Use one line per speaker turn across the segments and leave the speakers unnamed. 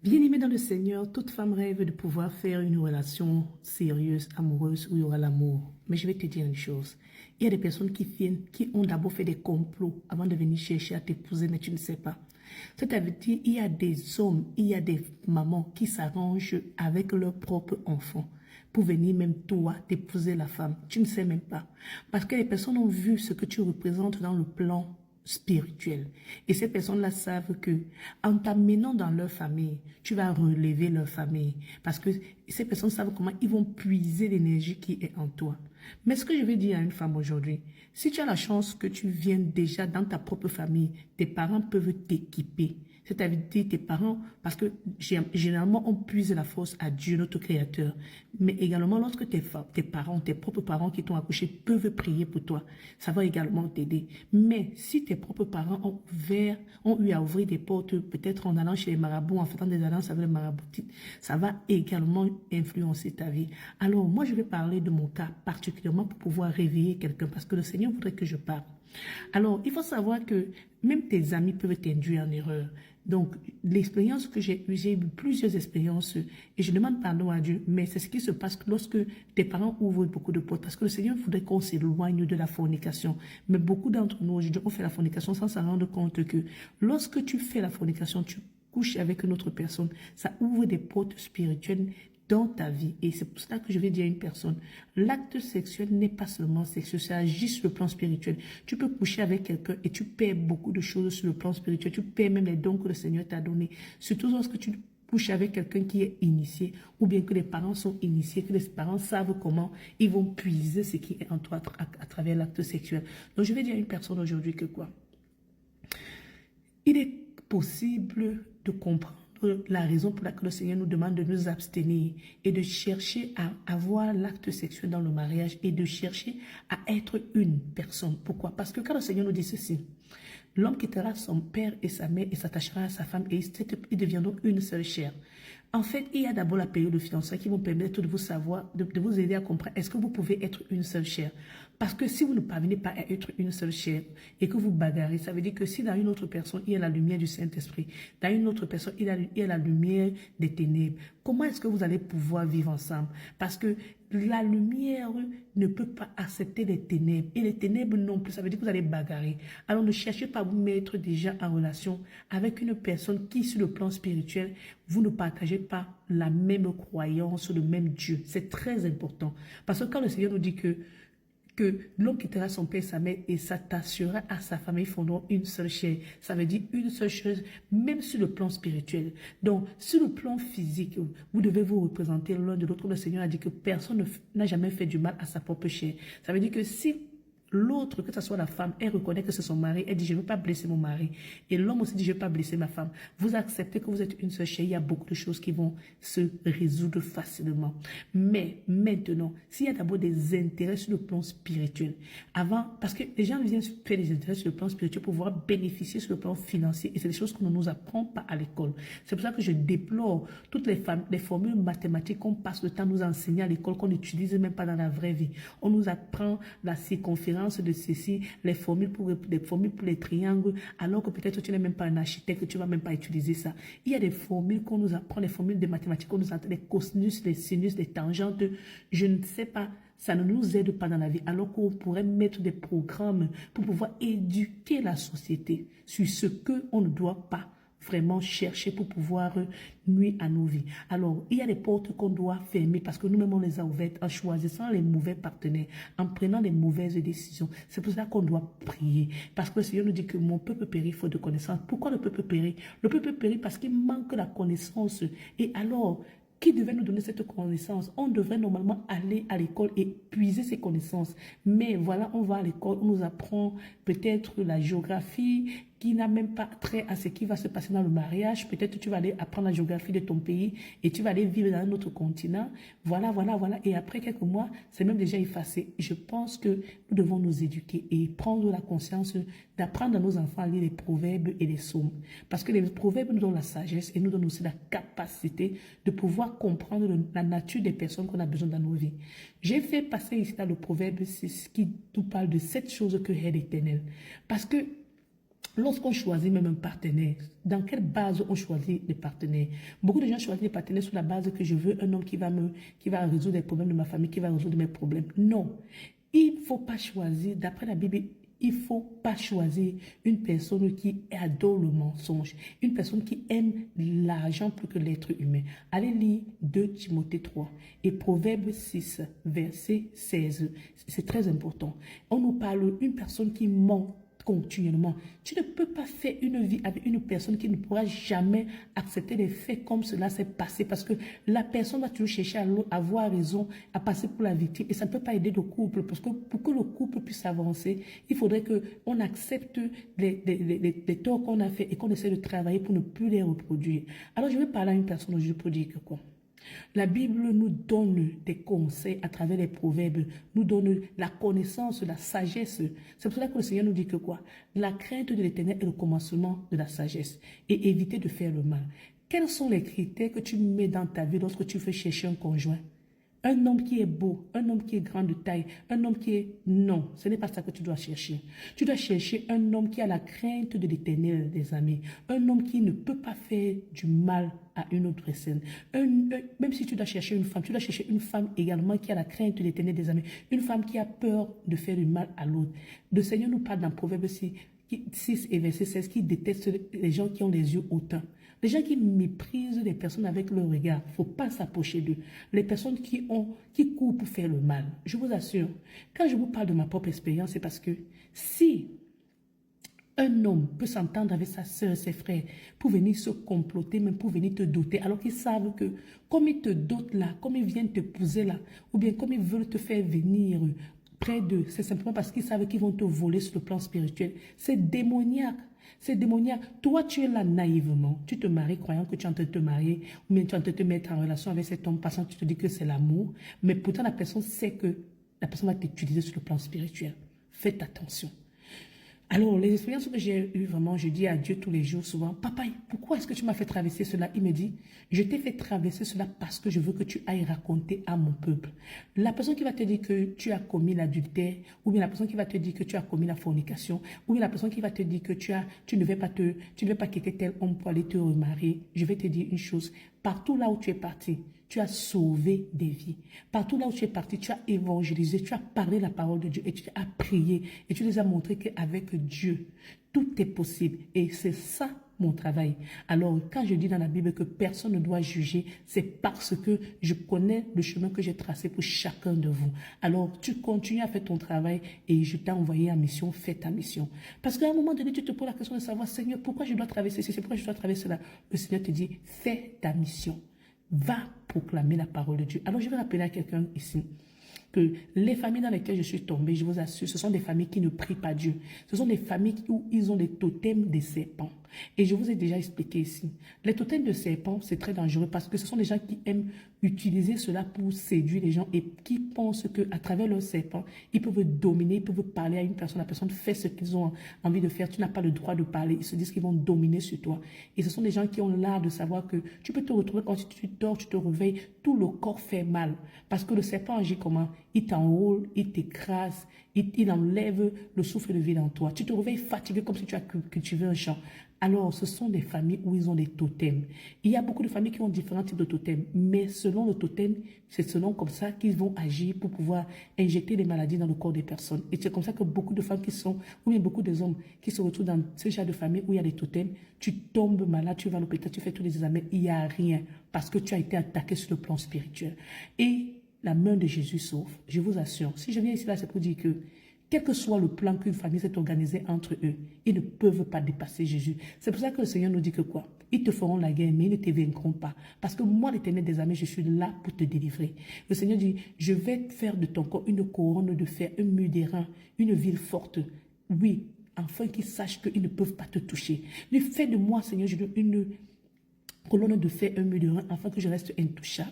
Bien-aimée dans le Seigneur, toute femme rêve de pouvoir faire une relation sérieuse, amoureuse, où il y aura l'amour. Mais je vais te dire une chose. Il y a des personnes qui viennent, qui ont d'abord fait des complots avant de venir chercher à t'épouser, mais tu ne sais pas. C'est-à-dire, il y a des hommes, il y a des mamans qui s'arrangent avec leurs propres enfants pour venir même toi t'épouser la femme. Tu ne sais même pas. Parce que les personnes ont vu ce que tu représentes dans le plan spirituel. Et ces personnes-là savent que en t'amenant dans leur famille, tu vas relever leur famille. Parce que ces personnes savent comment ils vont puiser l'énergie qui est en toi. Mais ce que je vais dire à une femme aujourd'hui, si tu as la chance que tu viennes déjà dans ta propre famille, tes parents peuvent t'équiper. C'est-à-dire tes parents, parce que généralement on puise la force à Dieu, notre Créateur. Mais également lorsque tes parents, tes propres parents qui t'ont accouché peuvent prier pour toi, ça va également t'aider. Mais si tes propres parents ont eu à ouvrir des portes, peut-être en allant chez les marabouts, en faisant des alliances avec les marabouts, ça va également influencer ta vie. Alors moi je vais parler de mon cas particulièrement pour pouvoir réveiller quelqu'un, parce que le Seigneur voudrait que je parle. Alors, il faut savoir que même tes amis peuvent t'induire en erreur. Donc, l'expérience que j'ai eu plusieurs expériences et je demande pardon à Dieu, mais c'est ce qui se passe lorsque tes parents ouvrent beaucoup de portes parce que le Seigneur voudrait qu'on s'éloigne de la fornication. Mais beaucoup d'entre nous, aujourd'hui, on fait la fornication sans s'en rendre compte que lorsque tu fais la fornication, tu couches avec une autre personne, ça ouvre des portes spirituelles dans ta vie. Et c'est pour cela que je vais dire à une personne, l'acte sexuel n'est pas seulement sexuel, ça agit sur le plan spirituel. Tu peux coucher avec quelqu'un et tu perds beaucoup de choses sur le plan spirituel. Tu perds même les dons que le Seigneur t'a donnés. Surtout lorsque tu couches avec quelqu'un qui est initié ou bien que les parents sont initiés, que les parents savent comment ils vont puiser ce qui est en toi à travers l'acte sexuel. Donc je vais dire à une personne aujourd'hui que quoi? Il est possible de comprendre la raison pour laquelle le Seigneur nous demande de nous abstenir et de chercher à avoir l'acte sexuel dans le mariage et de chercher à être une personne. Pourquoi? Parce que quand le Seigneur nous dit ceci, l'homme quittera son père et sa mère et s'attachera à sa femme et ils deviendront une seule chair. En fait, il y a d'abord la période de fiançailles qui vont permettre de vous savoir, de vous aider à comprendre est-ce que vous pouvez être une seule chair. Parce que si vous ne parvenez pas à être une seule chair et que vous bagarrez, ça veut dire que si dans une autre personne, il y a la lumière du Saint-Esprit, dans une autre personne, il y a la lumière des ténèbres, comment est-ce que vous allez pouvoir vivre ensemble? Parce que la lumière ne peut pas accepter les ténèbres et les ténèbres non plus, ça veut dire que vous allez bagarrer. Alors ne cherchez pas à vous mettre déjà en relation avec une personne qui, sur le plan spirituel, vous ne partagez pas la même croyance, le même Dieu. C'est très important. Parce que quand le Seigneur nous dit que l'homme quittera son père et sa mère et s'attachera à sa famille, fondant une seule chair. Ça veut dire une seule chose, même sur le plan spirituel. Donc, sur le plan physique, vous devez vous représenter l'un de l'autre. Le Seigneur a dit que personne n'a jamais fait du mal à sa propre chair. Ça veut dire que si l'autre, que ce soit la femme, elle reconnaît que c'est son mari, elle dit je ne veux pas blesser mon mari. Et l'homme aussi dit je ne veux pas blesser ma femme. Vous acceptez que vous êtes une seule chair, il y a beaucoup de choses qui vont se résoudre facilement. Mais maintenant, s'il y a d'abord des intérêts sur le plan spirituel, avant, parce que les gens viennent faire des intérêts sur le plan spirituel pour pouvoir bénéficier sur le plan financier et c'est des choses qu'on ne nous apprend pas à l'école. C'est pour ça que je déplore toutes les formules mathématiques qu'on passe le temps à nous enseigner à l'école, qu'on n'utilise même pas dans la vraie vie. On nous apprend la circonférence de ceci, les formules pour les triangles, alors que peut-être tu n'es même pas un architecte, tu ne vas même pas utiliser ça. Il y a des formules qu'on nous apprend, les formules de mathématiques qu'on nous apprend, les cosinus, les sinus, les tangentes, je ne sais pas, ça ne nous aide pas dans la vie, alors qu'on pourrait mettre des programmes pour pouvoir éduquer la société sur ce qu'on ne doit pas vraiment chercher pour pouvoir nuire à nos vies. Alors, il y a des portes qu'on doit fermer parce que nous-mêmes, on les a ouvertes en choisissant les mauvais partenaires, en prenant les mauvaises décisions. C'est pour ça qu'on doit prier. Parce que le Seigneur nous dit que mon peuple périt faute de connaissance. Pourquoi le peuple périt? Le peuple périt parce qu'il manque la connaissance. Et alors, qui devait nous donner cette connaissance? On devrait normalement aller à l'école et puiser ces connaissances. Mais voilà, on va à l'école, on nous apprend peut-être la géographie, qui n'a même pas trait à ce qui va se passer dans le mariage. Peut-être tu vas aller apprendre la géographie de ton pays et tu vas aller vivre dans un autre continent. Voilà, voilà, voilà. Et après quelques mois, c'est même déjà effacé. Je pense que nous devons nous éduquer et prendre la conscience d'apprendre à nos enfants à lire les proverbes et les psaumes. Parce que les proverbes nous donnent la sagesse et nous donnent aussi la capacité de pouvoir comprendre la nature des personnes qu'on a besoin dans nos vies. J'ai fait passer ici dans le proverbe 6 qui nous parle de 7 choses que hait l'Éternel. Parce que Lorsqu'on choisit même un partenaire, dans quelle base on choisit les partenaires? Beaucoup de gens choisissent les partenaires sur la base que je veux un homme qui va résoudre les problèmes de ma famille, qui va résoudre mes problèmes. Non, il ne faut pas choisir, d'après la Bible, il ne faut pas choisir une personne qui adore le mensonge, une personne qui aime l'argent plus que l'être humain. Allez lire 2 Timothée 3 et Proverbe 6, verset 16. C'est très important. On nous parle d'une personne qui ment continuellement. Tu ne peux pas faire une vie avec une personne qui ne pourra jamais accepter les faits comme cela s'est passé parce que la personne va toujours chercher à avoir raison, à passer pour la victime et ça ne peut pas aider le couple parce que pour que le couple puisse avancer, il faudrait qu'on accepte les torts qu'on a fait et qu'on essaie de travailler pour ne plus les reproduire. Alors je vais parler à une personne aujourd'hui pour dire que quoi? La Bible nous donne des conseils à travers les proverbes, nous donne la connaissance, la sagesse. C'est pour cela que le Seigneur nous dit que quoi? La crainte de l'Éternel est le commencement de la sagesse et éviter de faire le mal. Quels sont les critères que tu mets dans ta vie lorsque tu veux chercher un conjoint? Un homme qui est beau, un homme qui est grand de taille, un homme qui est... Non, ce n'est pas ça que tu dois chercher. Tu dois chercher un homme qui a la crainte de l'Éternel, des amis. Un homme qui ne peut pas faire du mal à une autre personne. Même si tu dois chercher une femme, tu dois chercher une femme également qui a la crainte de l'Éternel, des amis. Une femme qui a peur de faire du mal à l'autre. Le Seigneur nous parle dans Proverbe 6 et verset 16 qui déteste les gens qui ont les yeux hautains. Les gens qui méprisent les personnes avec leur regard, il ne faut pas s'approcher d'eux. Les personnes qui courent pour faire le mal. Je vous assure, quand je vous parle de ma propre expérience, c'est parce que si un homme peut s'entendre avec sa soeur, ses frères, pour venir se comploter, même pour venir te doter, alors qu'ils savent que comme ils te dotent là, comme ils viennent t'épouser là, ou bien comme ils veulent te faire venir près d'eux, c'est simplement parce qu'ils savent qu'ils vont te voler sur le plan spirituel. C'est démoniaque. C'est démoniaque. Toi, tu es là naïvement. Tu te maries croyant que tu es en train de te marier ou bien tu es en train de te mettre en relation avec cet homme passant. Tu te dis que c'est l'amour. Mais pourtant, la personne sait que la personne va t'utiliser sur le plan spirituel. Faites attention. Alors, les expériences que j'ai eues, vraiment, je dis à Dieu tous les jours, souvent, Papa, pourquoi est-ce que tu m'as fait traverser cela? Il me dit, je t'ai fait traverser cela parce que je veux que tu ailles raconter à mon peuple. La personne qui va te dire que tu as commis l'adultère, ou bien la personne qui va te dire que tu as commis la fornication, ou bien la personne qui va te dire que tu ne vais pas quitter tel homme pour aller te remarier, je vais te dire une chose, partout là où tu es parti, tu as sauvé des vies. Partout là où tu es parti, tu as évangélisé, tu as parlé la parole de Dieu et tu as prié et tu les as montré qu'avec Dieu, tout est possible. Et c'est ça mon travail. Alors, quand je dis dans la Bible que personne ne doit juger, c'est parce que je connais le chemin que j'ai tracé pour chacun de vous. Alors, tu continues à faire ton travail et je t'ai envoyé en mission, fais ta mission. Parce qu'à un moment donné, tu te poses la question de savoir, Seigneur, pourquoi je dois traverser ceci, pourquoi je dois traverser cela? Le Seigneur te dit, fais ta mission. Va proclamer la parole de Dieu. Alors, je vais rappeler à quelqu'un ici que les familles dans lesquelles je suis tombée, je vous assure, ce sont des familles qui ne prient pas Dieu. Ce sont des familles où ils ont des totems des serpents. Et je vous ai déjà expliqué ici. Les totems de serpents, c'est très dangereux parce que ce sont des gens qui aiment utiliser cela pour séduire les gens et qui pensent qu'à travers leur serpent, ils peuvent dominer, ils peuvent parler à une personne. La personne fait ce qu'ils ont envie de faire. Tu n'as pas le droit de parler. Ils se disent qu'ils vont dominer sur toi. Et ce sont des gens qui ont l'art de savoir que tu peux te retrouver quand tu dors, tu te réveilles, tout le corps fait mal. Parce que le serpent agit comment? Il t'enrôle, il t'écrase, il enlève le souffle de vie en toi. Tu te réveilles fatigué comme si tu as cultivé un champ. Alors, ce sont des familles où ils ont des totems. Il y a beaucoup de familles qui ont différents types de totems, mais selon le totem, c'est selon comme ça qu'ils vont agir pour pouvoir injecter des maladies dans le corps des personnes. Et c'est comme ça que beaucoup de femmes qui sont, ou bien beaucoup des hommes qui se retrouvent dans ce genre de famille où il y a des totems, tu tombes malade, tu vas à l'hôpital, tu fais tous les examens, il n'y a rien, parce que tu as été attaqué sur le plan spirituel. Et la main de Jésus sauve, je vous assure. Si je viens ici, là, c'est pour dire que quel que soit le plan qu'une famille s'est organisé entre eux, ils ne peuvent pas dépasser Jésus. C'est pour ça que le Seigneur nous dit que quoi? Ils te feront la guerre, mais ils ne te vaincront pas. Parce que moi, l'Éternel des armées, je suis là pour te délivrer. Le Seigneur dit, je vais faire de ton corps une couronne de fer, un mur d'airain, une ville forte. Oui, afin qu'ils sachent qu'ils ne peuvent pas te toucher. Mais fais de moi, Seigneur, une colonne de fer, un mur de rein, afin que je reste intouchable.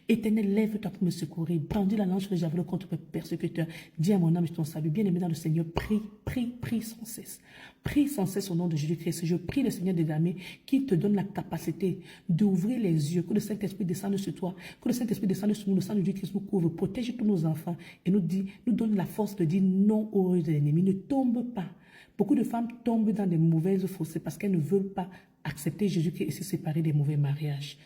Éternel, lève-toi pour me secourir. Brandis la lance que j'avais contre mes persécuteurs. Dis à mon âme, je t'en salue. Bien-aimé dans le Seigneur, prie sans cesse. Prie sans cesse au nom de Jésus-Christ. Je prie le Seigneur des armées qui te donne la capacité d'ouvrir les yeux, que le Saint-Esprit descende sur toi, que le Saint-Esprit descende sur nous, le sang de Jésus-Christ nous couvre, protège tous nos enfants et nous donne la force de dire non aux de l'ennemi. Ne tombe pas. Beaucoup de femmes tombent dans des mauvaises fossés parce qu'elles ne veulent pas accepter Jésus et se séparer des mauvais mariages.